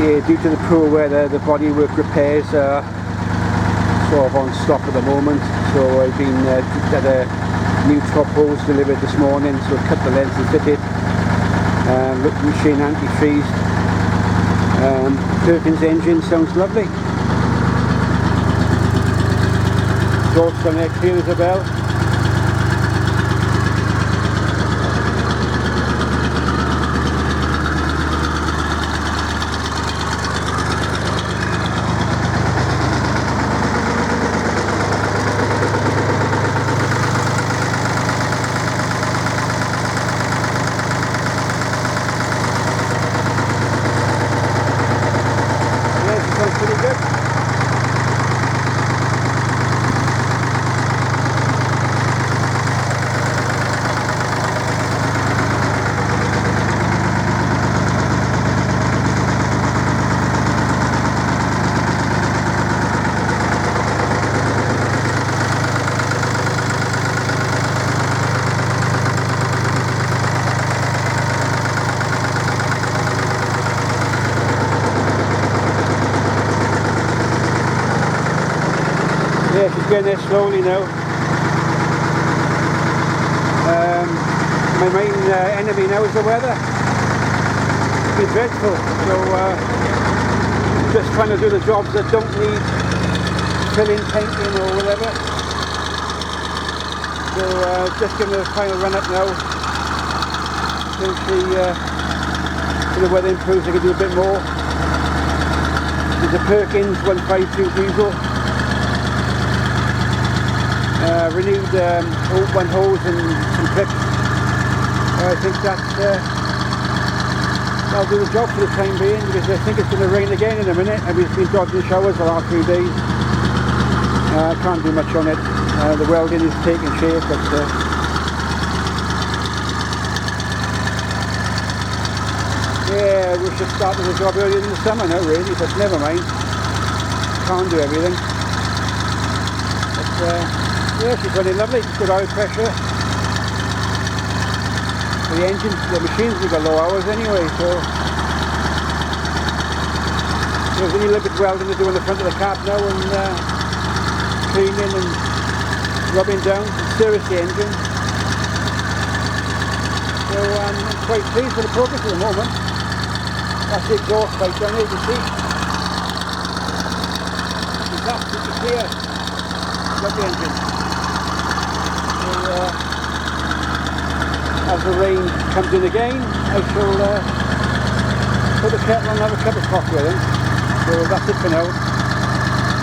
Yeah, due to the poor weather, the bodywork repairs are sort of on stop at the moment. So I've been had a new top hose delivered this morning, so cut the length and fit it. Machine anti-freeze. Perkins engine sounds lovely. Exhaust on there, clear as a bell. Pretty good. Yeah, she's getting there slowly now. My main enemy now is the weather. It's been dreadful, so just trying to do the jobs that don't need filling, painting or whatever. So just giving it a final run up now. When the weather improves, I can do a bit more. There's a Perkins 152 diesel. Renewed one hose and some clips. I think that'll do the job for the time being, because I think it's going to rain again in a minute, and we've been dodging showers the last few days. I can't do much on it. The welding is taking shape, but yeah, we should start the job earlier in the summer now really, but never mind. Can't do everything. But, yeah, she's running lovely, good oil pressure. The engine, the machine's got low hours anyway, so there's only a little bit welding to do on the front of the cab now, and cleaning and rubbing down to service the engine. So I'm quite pleased with the progress at the moment. That's the exhaust pipe down there, you can see. It's absolutely clear. Love the engine. As the rain comes in again, I shall put the kettle on and have a cup of coffee with it. So that's it for now.